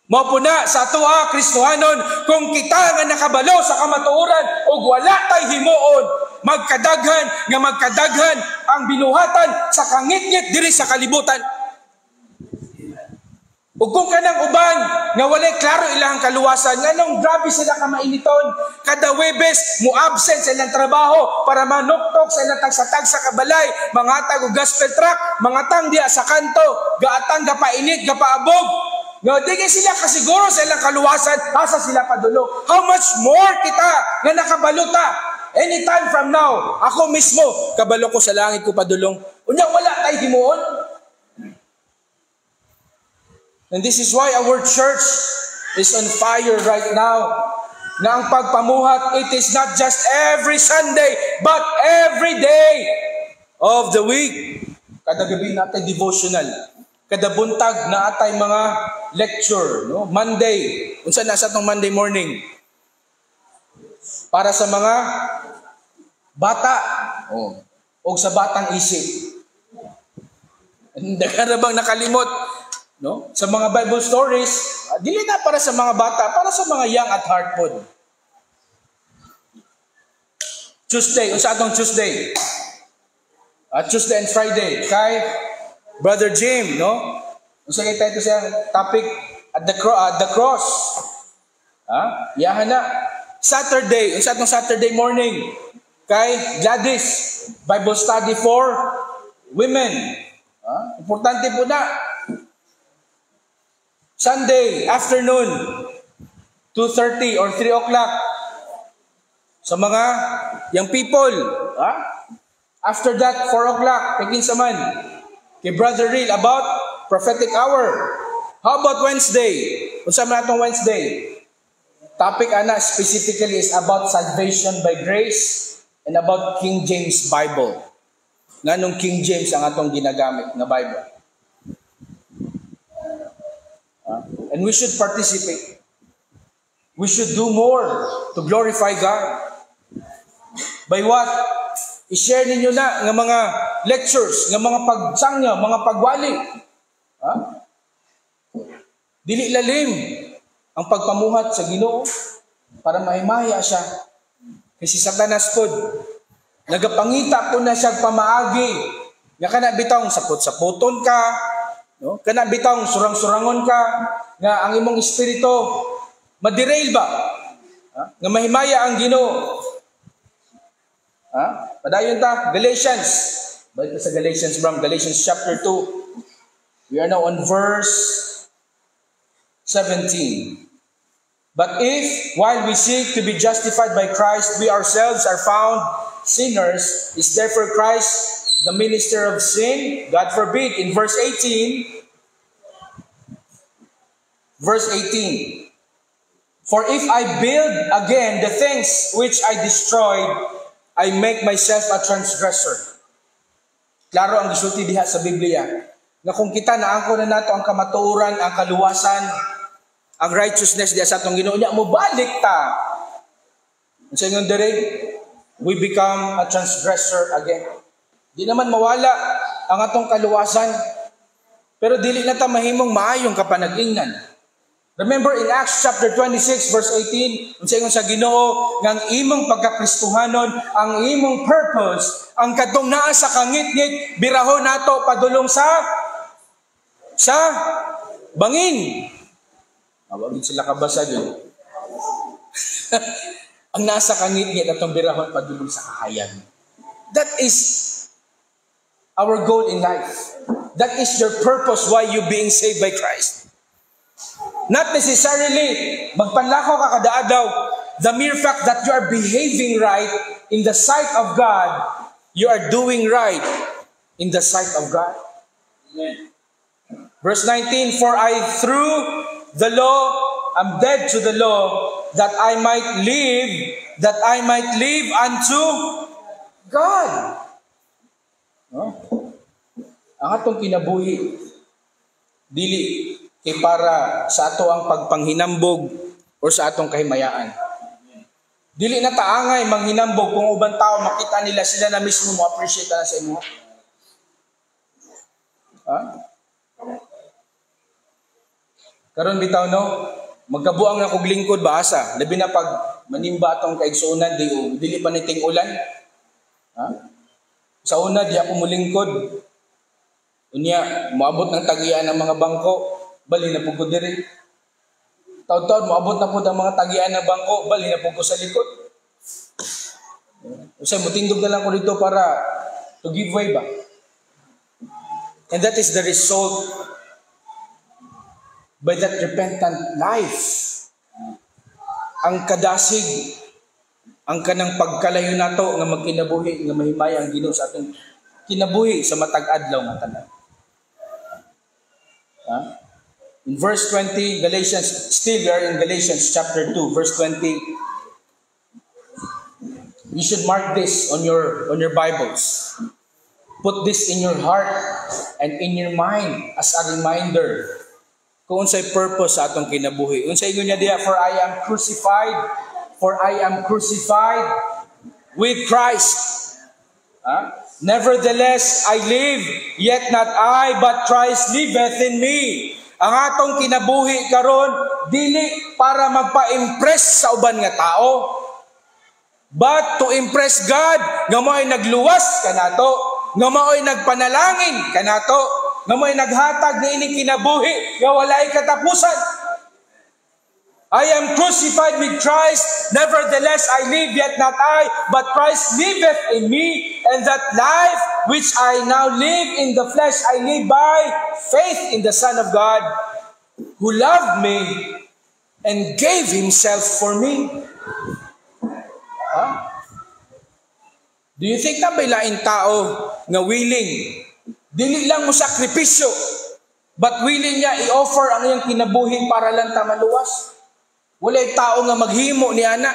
Mao po na sa atoa Kristohanon kung kita nga nakabalo sa kamatuoran ug wala tay himuon, magkadaghan ang binuhatan sa kangit-ngit diri sa kalibutan. Ug kung kanang uban nga walay klaro ilang kaluwasan, nganong grabe sila ka mainiton, kada Webes mo absent sa ilang trabaho para manuktok sa ilang tagsatag sa kabalay, mangatag og gospel track, mangatang diha sa kanto, gaatang gapainit, gapaabog. No, di sila kasiguro sa ilang kaluwasan, asa sila padulo. How much more kita nga nakabaluta? Anytime from now, ako mismo, kabalo ko sa langit ko padulong. Unya wala tay himuon. And this is why our church is on fire right now. Na ang pagpamuhat, it is not just every Sunday, but every day of the week. Kada gabi natin devotional. Kada buntag na atay mga lecture, no? Monday. Unsa na sa tong Monday morning? Para sa mga bata. O sa batang isip. Daghang bang nakalimot, no? Sa mga Bible stories, dili na para sa mga bata, para sa mga young at heart pod. Tuesday, unsa atong Tuesday? Tuesday and Friday kay Brother Jim, no? Unsa kay tayo sa topic at the cross. Yahan na. Saturday, unsa atong Saturday morning kay Gladys, Bible study for women. Importante po na. Sunday afternoon, 2:30 or 3 o'clock sa mga young people. After that, 4 o'clock, kikinsa man kay Brother Real about prophetic hour. How about Wednesday? Unsa man atong Wednesday? Topic ana specifically is about salvation by grace and about King James Bible. Nganong King James ang atong ginagamit na Bible. And we should participate. We should do more to glorify God. By what? I-share ninyo na ng mga lectures, ng mga pagsangya, mga pagwali. Dili lalim ang pagpamuhat sa Ginoo para maimaya siya. Kasi Satanas pod, nagapangita po na siya pamaagi. Nga kana bitong sapot-sapoton ka, no? Kana bitong surang-surangon ka, nga ang imong espiritu madirail ba? Nga mahimaya ang Ginoo. Padayon ta, Galatians. Balik sa Galatians from Galatians chapter 2. We are now on verse 17. But if, while we seek to be justified by Christ, we ourselves are found sinners, is therefore Christ the minister of sin? God forbid. In verse 18, for if I build again the things which I destroyed, I make myself a transgressor. Klaro ang gisulti diha sa Biblia na kung kita naangko na nato ang kamatuoran, ang kaluwasan, ang righteousness diha sa atong Ginoo niya, mobalik ta. Unsa ingon diri? We become a transgressor again. Di naman mawala ang atong kaluwasan, pero dili na ta mahimong maayong kapanag-ingnan. Remember in Acts chapter 26 verse 18, unsa ingon sa Ginoo nga ang imong pagkakristohanon, ang imong purpose, ang kadtong naa sa kangit-ngit, birahon nato padulong sa bangin. Awagin sila kabasa yun. Ang nasa kangit-ngit atong birahon padulong sa kahayag. That is our goal in life. That is your purpose why you being saved by Christ. Not necessarily magpanlakaw ka kada adlaw. The mere fact that you are behaving right in the sight of God, you are doing right in the sight of God. Amen. Verse 19, for I through the law am dead to the law, that I might live unto God. No? Ang atong kinabuhi, dili kay para sa ato ang pagpanghinambog o sa atong kahimayaan. Dili na taangay manghinambog kung ubang tao makita nila sila na mismo mo appreciate na sa imo. Ha? Karon bitaw no, magkabuang na kog lingkod ba asa? Labi na pag manimba atong kaigsuonan dili pa niting ulan. Ha? Sa una di ako mulingkod. Unya moabot ng tagian ng mga bangko, bali na pugod diri. Taud-taud moabot na pud ang mga tagian ng bangko, bali na pugod sa likod. Usay motindog na lang ko dito para to give way ba. And that is the result by that repentant life. Ang kadasig, ang kanang pagkalayo nato nga magkinabuhi, nga mahimaya ang Ginoo sa atong kinabuhi sa matag adlaw nga tanan. In verse 20, Galatians, still we are in Galatians chapter 2, verse 20. You should mark this on your Bibles. Put this in your heart and in your mind as a reminder kung unsay purpose sa atong kinabuhi. Unsay ingon niya diha, for I am crucified with Christ. Nevertheless, I live, yet not I, but Christ liveth in me. Ang atong kinabuhi karon dili para magpa-impress sa uban nga tao, but to impress God, nga mo'y nagluwas kanato, nga mo'y nagpanalangin kanato, nga mo'y naghatag ni ining kinabuhi nga walay katapusan. I am crucified with Christ, nevertheless I live, yet not I, but Christ liveth in me, and that life which I now live in the flesh, I live by faith in the Son of God, who loved me and gave Himself for me. Do you think na may laing tao nga willing, dili lang mo sakripisyo, but willing niya i-offer ang iyang kinabuhi para lang ta maluwas? Walay tao nga maghimo ni ana.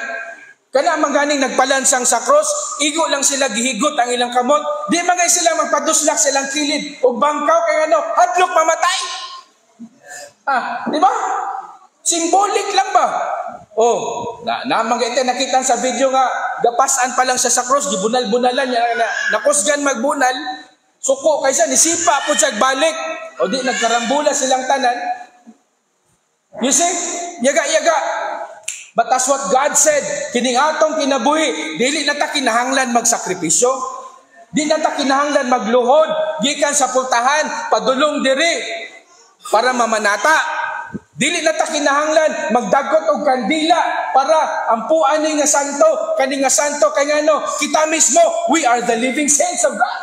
Kana maganing nagpalansang sa cross, igo lang sila gihigot ang ilang kamot. Di magay sila magpaduslak sa ilang kilid o bangkaw kay ano, hadlok mamatay. Di ba? Symbolic lang ba? Namanggaite nakita sa video nga gapasan pa lang siya sa cross, gibunal-bunalan niya nakusgan magbunal. Suko kaysa nisipa pud siya balik. O di nagkarambula silang tanan. You see? Yaga-yaga. But that's what God said. Kining atong kinabuhi, dili na ta kinahanglan magsakripisyo. Di na ta kinahanglan magluhod, gikan sa pultahan, padulong diri para mamanata. Dili na ta kinahanglan magdagot og kandila para ampuan ni nga santo, kani nga santo kay ngano, kita mismo, we are the living saints of God.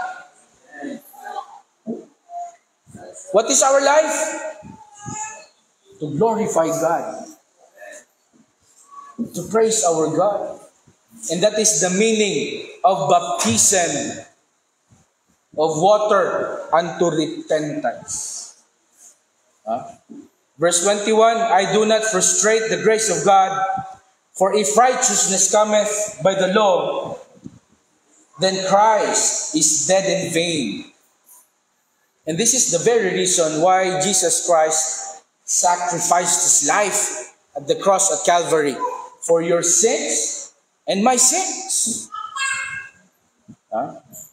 What is our life? To glorify God, to praise our God. And that is the meaning of baptism of water unto repentance. Verse 21, I do not frustrate the grace of God, for if righteousness cometh by the law, then Christ is dead in vain. And this is the very reason why Jesus Christ sacrificed His life at the cross at Calvary for your sins and my sins.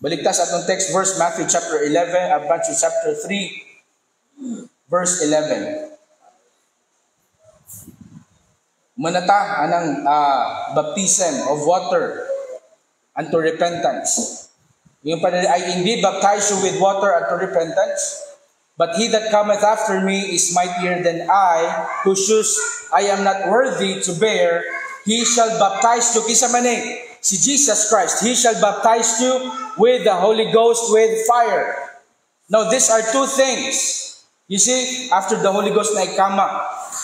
Balik ta sa atong text verse, Matthew chapter 11, Matthew chapter 3, verse 11. Manata anang baptism of water unto repentance. Yung I indeed baptize you with water unto repentance, but he that cometh after me is mightier than I, whose shoes I am not worthy to bear. He shall baptize you, kisa man si Jesus Christ. He shall baptize you with the Holy Ghost, with fire. Now, these are two things. You see, after the Holy Ghost na ikama,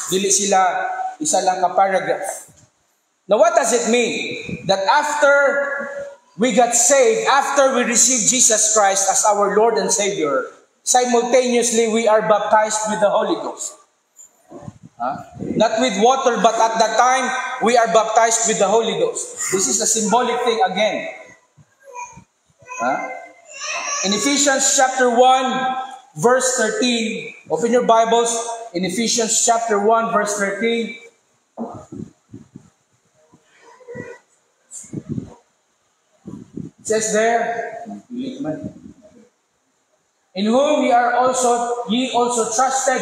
dili sila isa lang ka paragraph. Now, what does it mean? That after we got saved, after we received Jesus Christ as our Lord and Savior, simultaneously we are baptized with the Holy Ghost. Not with water, but at that time, we are baptized with the Holy Ghost. This is a symbolic thing again. In Ephesians chapter 1, verse 13, open your Bibles, in Ephesians chapter 1, verse 13, it says there, in whom ye also trusted,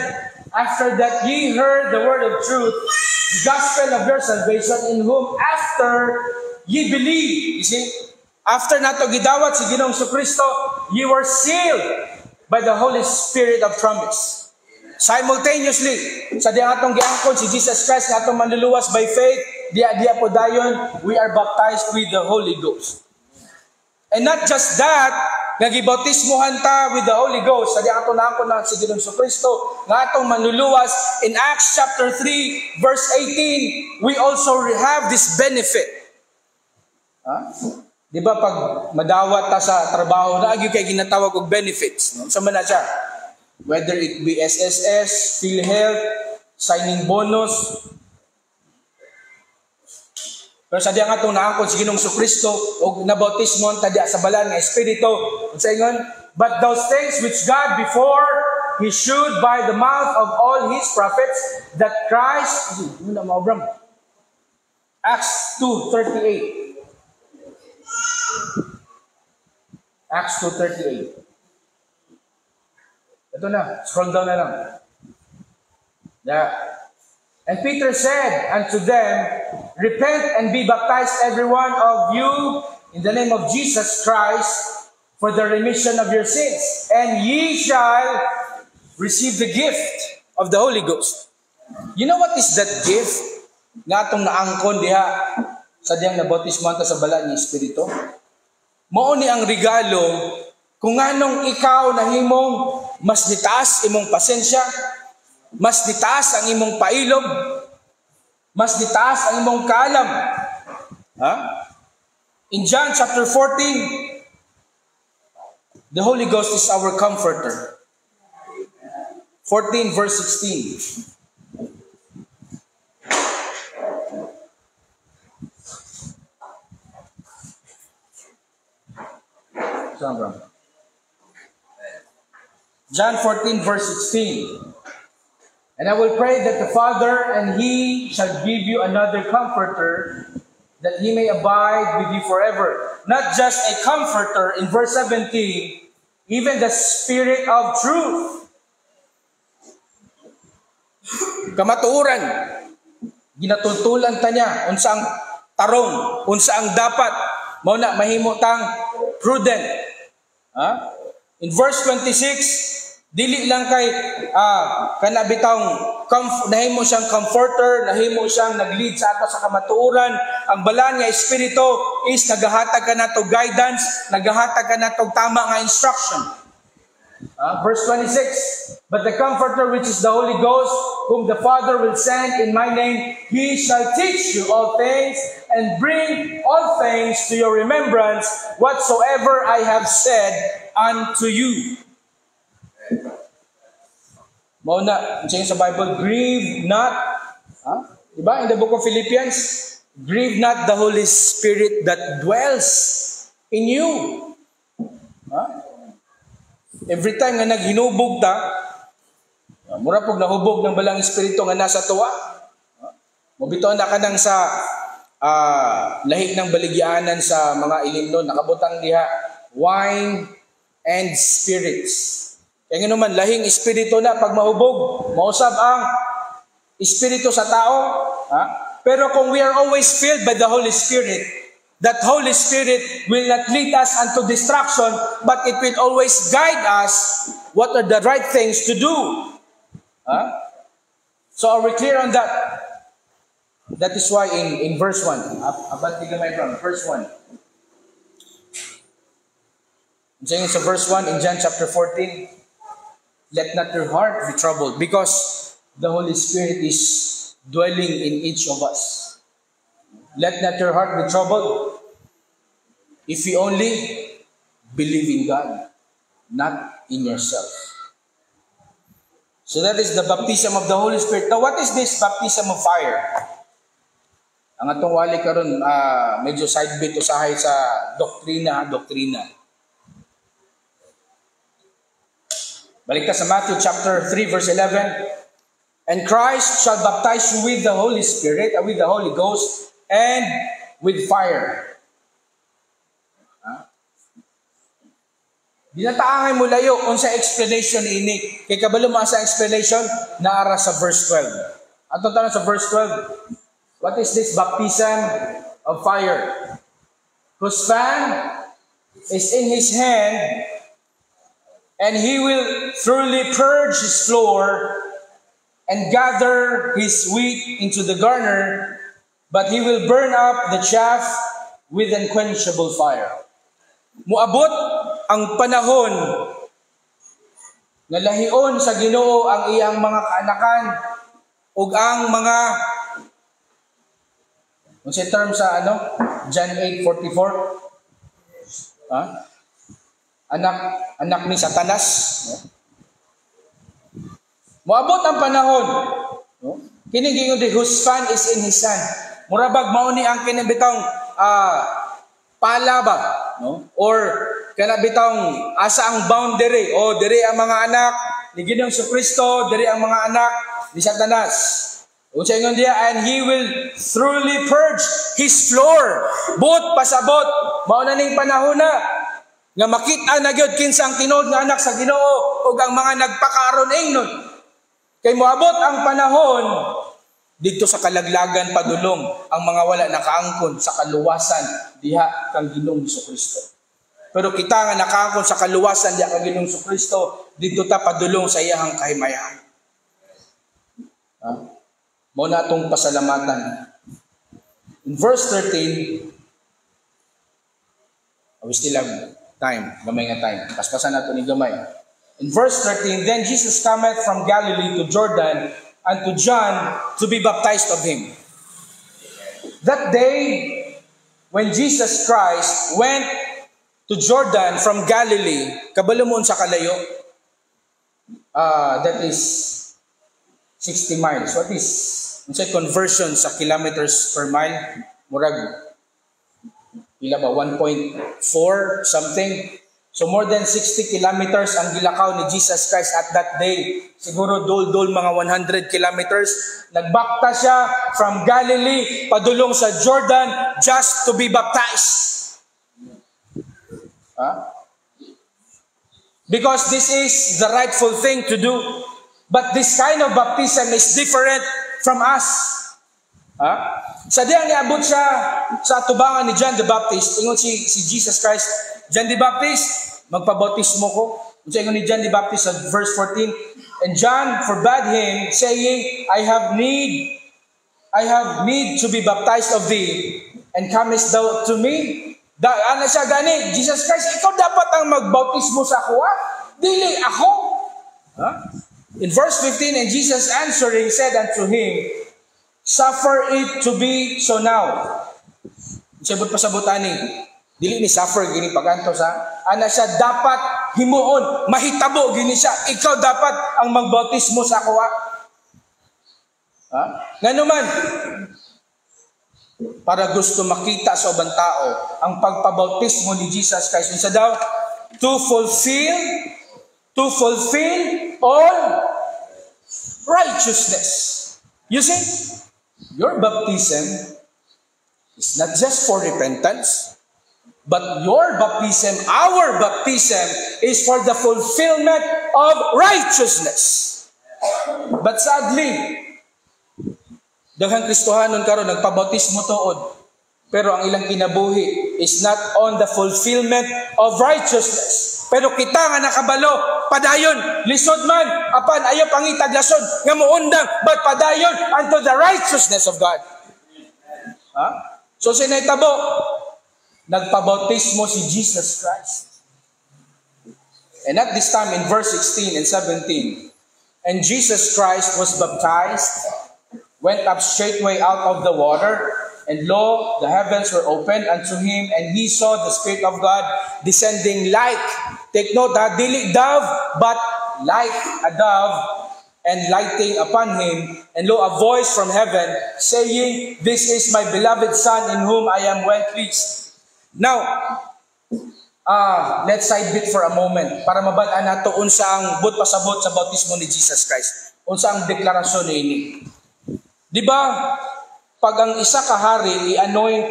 after that ye heard the word of truth, the gospel of your salvation, in whom after ye believe, you see, after nato gidawat si Ginoong Kristo, ye were sealed by the Holy Spirit of promise. Simultaneously, sa di atong giangkon si Jesus Christ nga atong manluluwas by faith, dia po dayon, we are baptized with the Holy Ghost. And not just that, nagibautismuhan ta with the Holy Ghost. Sa di ato na ako na si Ginoong Kristo, nga atong manluluwas, in Acts chapter 3, verse 18, we also have this benefit. Di ba pag madawat ta sa trabaho, naagyo kay ginatawag og benefits. No? Sama na siya. Whether it be SSS, PhilHealth, signing bonus. Pero sa diya nga itong naangkod si Ginoong Kristo o nabautismon ta diya sa balan nga Espiritu. Sa ingon, but those things which God before He shewed by the mouth of all His prophets, that Christ, Acts 2:38. Acts 2:38. Ito na, scroll down na lang. And Peter said unto them, repent and be baptized every one of you in the name of Jesus Christ for the remission of your sins, and ye shall receive the gift of the Holy Ghost. You know what is that gift? Nga itong naangkon diha sa diyang nabautismuhan ta sa balan ni Espiritu. Mao ni ang regalo kung anong ikaw nahimong mas nitaas imong pasensya, mas nitaas ang imong pailog, mas nitaas ang imong kaalam. In John chapter 14, the Holy Ghost is our comforter. 14 verse 16. John 14 verse 16. And I will pray that the Father and He shall give you another comforter, that He may abide with you forever. Not just a comforter, in verse 17, even the Spirit of truth. Kamatuuran, ginatultulan ta niya, unsa ang tarong, unsa ang dapat, mao na mahimo tang prudent. In verse 26, dili lang kay kanabitang nahimo siyang comforter, nahimo siyang nag-lead sa ato sa kamatuoran. Ang balan nga Espiritu is nagahatag ka nato guidance, nagahatag ka nato tama nga instruction. Verse 26, but the Comforter, which is the Holy Ghost, whom the Father will send in my name, He shall teach you all things and bring all things to your remembrance whatsoever I have said unto you. Mao na, sa Bible, grieve not. Diba? In the book of Philippians, grieve not the Holy Spirit that dwells in you. Every time nga naghinubog ta, mura pog nahubog ng balang Espiritu nga nasa tuwa. Mabito na ka nang sa lahig ng baligyanan sa mga ilimnon, nakabutang diha, wine and spirits. Kaya nga naman, lahing Espiritu na pag mahubog, mausap ang Espiritu sa tao. Pero kung we are always filled by the Holy Spirit, that Holy Spirit will not lead us unto destruction, but it will always guide us what are the right things to do. So are we clear on that? That is why in verse 1, verse 1. Saying sa verse 1 in John chapter 14, let not your heart be troubled, because the Holy Spirit is dwelling in each of us. Let not your heart be troubled. If you only believe in God, not in yourself. So that is the baptism of the Holy Spirit. Now, what is this baptism of fire? Ang atong wali karon medyo side bit usahay sa doktrina. Balik ta sa Matthew chapter 3 verse 11. And Christ shall baptize you with the Holy Spirit, with the Holy Ghost, and with fire. Dinataangay mo layo unsa explanation ini. Kay kabalo mo sa explanation naara sa verse 12. Ato tanong sa verse 12. What is this baptism of fire? Whose fan is in his hand, and he will thoroughly purge his floor and gather his wheat into the garner, but he will burn up the chaff with unquenchable fire. Muabot ang panahon na lahion sa Ginoo ang iyang mga kaanakan ug ang mga unsay term sa John 8:44 anak ni Satanas. Muabot ang panahon kining gingon di whose fan is in his hand. Murabag mao ni ang kinabitang palaba, or kanabitang asa ang boundary o diri ang mga anak ni Ginoong Kristo, diri ang mga anak ni Satanas. Unsa ingon diya, and he will thoroughly purge his floor. Buot pasabot mao na ning panahon na nga makita na gyud kinsa ang tinuod nga anak sa Ginoo ug ang mga nagpakaron ingnon. Kay moabot ang panahon dito sa kalaglagan padulong ang mga wala nakaangkon sa kaluwasan diha kang Ginoong Kristo. Pero kita nga nakaangkon sa kaluwasan diha kang Ginoong Kristo, dito ta padulong sa iyang kahimayan. Mao na atong pasalamatan. In verse 13, we still have time, gamay nga time. Paspasan nato ni gamay. In verse 13, then Jesus cometh from Galilee to Jordan unto John to be baptized of him. That day, when Jesus Christ went to Jordan from Galilee, kabalo mo sa kalayo, that is 60 miles. What is conversion sa kilometers per mile? Murag, pila ba? 1.4 something. So more than 60 kilometers ang gilakaw ni Jesus Christ at that day. Siguro dol-dol mga 100 kilometers. Nagbakta siya from Galilee padulong sa Jordan just to be baptized. Because this is the rightful thing to do. But this kind of baptism is different from us. Sa diyan niabot siya sa atubangan ni John the Baptist. Ingon si Jesus Christ, John the Baptist, magpabautismo ko. Ingon ni John the Baptist sa verse 14, and John forbade him, saying, I have need to be baptized of thee, and comest thou to me? Ano siya gani? Jesus Christ, ikaw dapat ang magbautismo sa ako, dili ako. In verse 15, and Jesus answering said unto him, suffer it to be so now. Sabot pasabutan ni, dili ni suffer gini paganto sa ana siya dapat himuon, mahitabo gini siya. Ikaw dapat ang magbautismo sa ako. Ngano man para gusto makita sa ubang tao ang pagpabautismo ni Jesus Christ unsa daw? To fulfill all righteousness. You see, your baptism is not just for repentance, but your baptism, our baptism, is for the fulfillment of righteousness. But sadly, daghang Kristohanon karon nagpabautismo tuod, pero ang ilang kinabuhi is not on the fulfillment of righteousness. Pero kita nga nakabalo, padayon, lisod man, apan ayaw pangitaglason, nga muundang, but padayon unto the righteousness of God. So sinaytabo, nagpabautismo si Jesus Christ. And at this time, in verse 16 and 17, and Jesus Christ was baptized, went up straightway out of the water, and lo, the heavens were opened unto him, and he saw the Spirit of God descending like, take note, dili dove, but like a dove, and lighting upon him, and lo, a voice from heaven saying, "This is my beloved Son in whom I am well pleased." Now, let's side bit for a moment para mabal-an nato unsa ang but pasabot sa bautismo ni Jesus Christ. Unsa ang deklarasyon niini. Di ba, pag ang isa ka hari i-anoint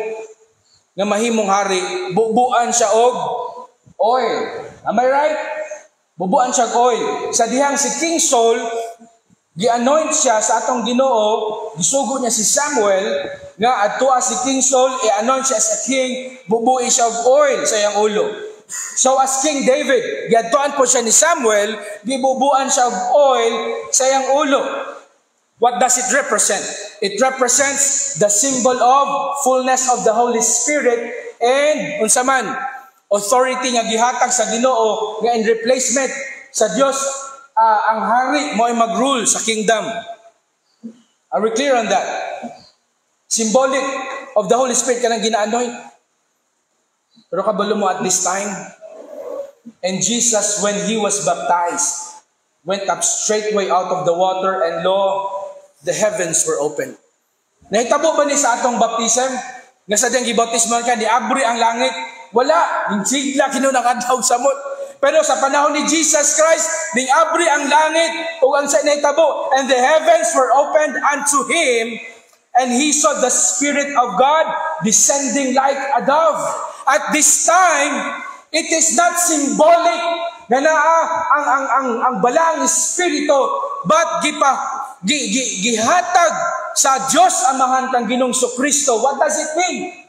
nga mahimong hari, bubuan siya og oil. Am I right? Bubuan siya og oil. Sa dihang si King Saul, gi-anoint siya sa atong Ginoo, gisugo niya si Samuel, nga adtoa si King Saul, i-anoint siya sa king, bubuin siya og oil sa iyang ulo. So as King David, giadtoan po siya ni Samuel, gibubuan siya og oil sa iyang ulo. What does it represent? It represents the symbol of fullness of the Holy Spirit and unsa man authority nga gihatag sa Ginoo nga in replacement sa Dios, ang hari mo ay mag-rule sa kingdom. Are we clear on that? Symbolic of the Holy Spirit kanang gina-anoint. Pero kabalo mo at this time, and Jesus, when he was baptized, went up straightway out of the water, and lo, the heavens were opened. Nahitabo ba ni sa atong baptism? Nga sa diyang gibautisman ka, niabri ang langit? Wala. Sigla kinunang adlaw samot. Pero sa panahon ni Jesus Christ, niabri ang langit o ang sa nahitabo, and the heavens were opened unto him, and he saw the Spirit of God descending like a dove. At this time, it is not symbolic na ang balang Espiritu, but gihatag sa Diyos Amahan kang Ginoong Kristo. What does it mean?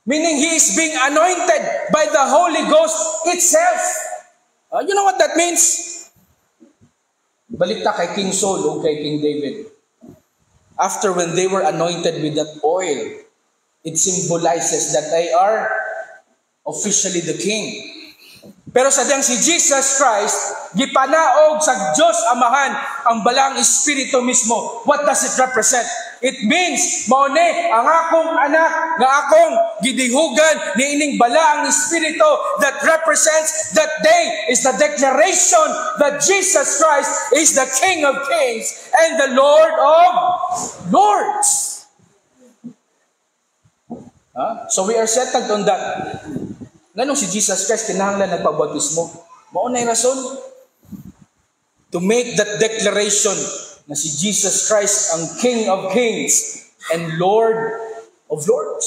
Meaning he is being anointed by the Holy Ghost itself. You know what that means? Balik ta kay King Saul o kay King David. After when they were anointed with that oil, it symbolizes that they are officially the king. Pero sa diyang si Jesus Christ, gipanaog sa Diyos Amahan ang balang Espiritu mismo. What does it represent? It means, mauni ang akong anak nga akong gidihugan ni ining balaang Espiritu that represents that day is the declaration that Jesus Christ is the King of Kings and the Lord of Lords. So we are settled on that. Ganong si Jesus Christ kinahanglan nagpabautismo. Mao na rason to make that declaration na si Jesus Christ ang King of Kings and Lord of Lords.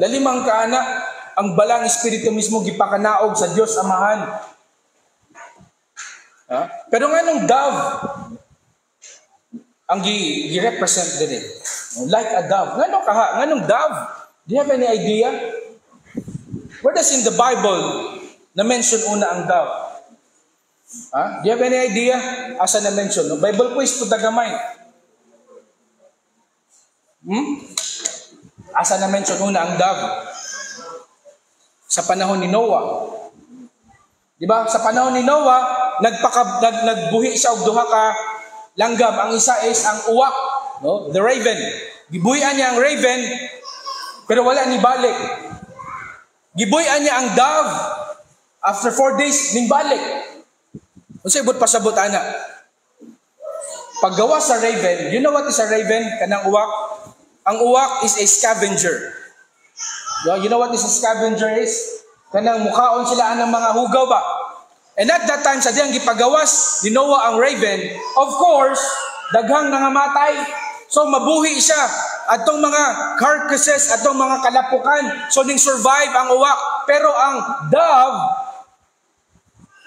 Lalimang kaana ang balang Espiritu mismo gipakanaog sa Dios Amahan. Pero nganong dove ang gi-represent din like a dove. Nganong dove? Do you have any idea? Where does in the Bible na-mention una ang dove? Do you have any idea? Asa na-mention? No? Bible quiz po tagamay. Asa na-mention una ang dove? Sa panahon ni Noah. Diba? Sa panahon ni Noah, nagbuhi siya og duha ka langgam. Ang isa is ang uwak, no? The raven. Gibuhian niya ang raven, pero wala ni balik. Gibuhian niya ang dove. After 4 days, ning balik. Unsay ibot pasabot ana? Paggawa sa raven, you know what is a raven? Kanang uwak. Ang uwak is a scavenger. You know what is a scavenger is? Kanang mukhaon sila ng mga hugaw ba? And at that time, sa diyang gipagawas ni Noah ang raven, of course, daghang nangamatay. So mabuhi siya. Atong mga carcasses, atong mga kalapukan. So ning survive ang uwak. Pero ang dove,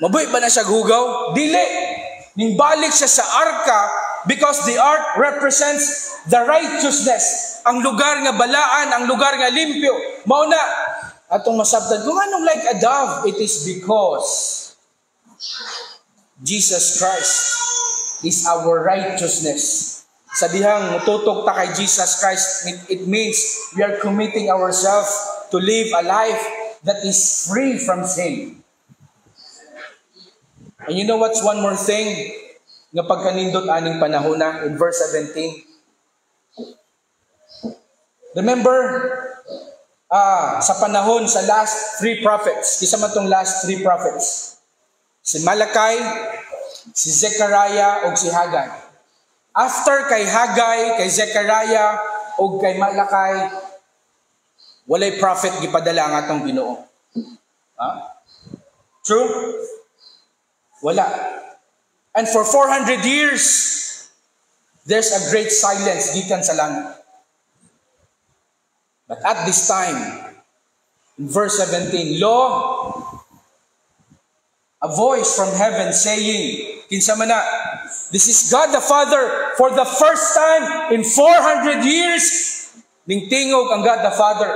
mabuhi ba na siya hugaw? Dili. Ning balik siya sa arka because the ark represents the righteousness. Ang lugar nga balaan, ang lugar nga limpyo. Mauna, atong masabtan, kung anong like a dove, it is because Jesus Christ is our righteousness. Sa dihang mututok ta kay Jesus Christ, it means we are committing ourselves to live a life that is free from sin. And you know what's one more thing nga pagkanindot aning panahon na in verse 17? Remember, sa panahon sa last 3 prophets, isa man tong last 3 prophets. Si Malachi, si Zechariah o si Haggai. After kay Haggai, kay Zechariah o kay Malakay, walay prophet gipadala ang atong Ginoo. True? Wala. And for 400 years, there's a great silence gikan sa langit. But at this time, in verse 17, lo, a voice from heaven saying, kinsa man na, this is God the Father for the first time in 400 years. Ning tingog ang God the Father.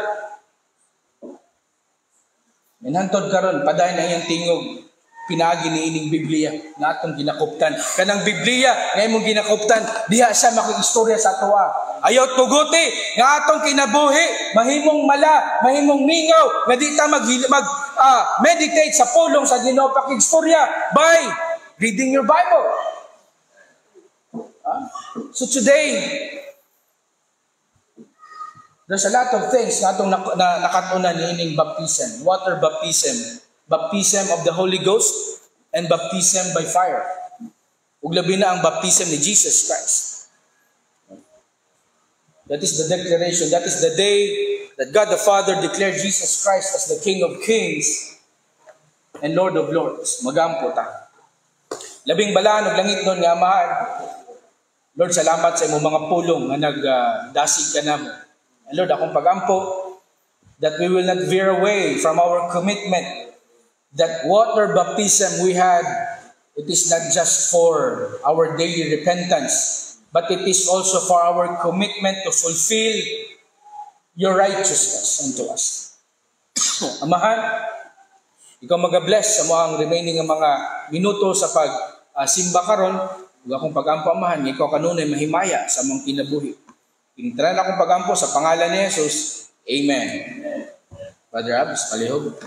Minhantod karon paday na iyang tingog pinagi ni ining Biblia na atong ginakuptan. Kanang Biblia nga imong ginakuptan, diha siya makikistorya sa atoa. Ayaw tuguti nga atong kinabuhi, mahimong mala, mahimong mingaw, nga di ta meditate sa pulong sa Ginoo pakistorya by reading your Bible. So today, there's a lot of things na atong nakatunan ni ining baptism, water baptism, baptism of the Holy Ghost, and baptism by fire. Ug labi na ang baptism ni Jesus Christ. That is the declaration. That is the day that God the Father declared Jesus Christ as the King of Kings and Lord of Lords. Magampo ta. Labing balaan og langit nun nga Amahan. Lord, salamat sa imong mga pulong nga nagdasig ka namo. And Lord, akong pagampo that we will not veer away from our commitment. That water baptism we had, it is not just for our daily repentance, but it is also for our commitment to fulfill your righteousness unto us. Amahan, ikaw mag-bless sa mga remaining mga minuto sa pag-simba karon. Ug akong pagampo, Amahan, ikaw kanunay mahimaya sa mga kinabuhi. Tinitran akong pagampo sa pangalan ni Jesus. Amen. Brother Abs, palihog.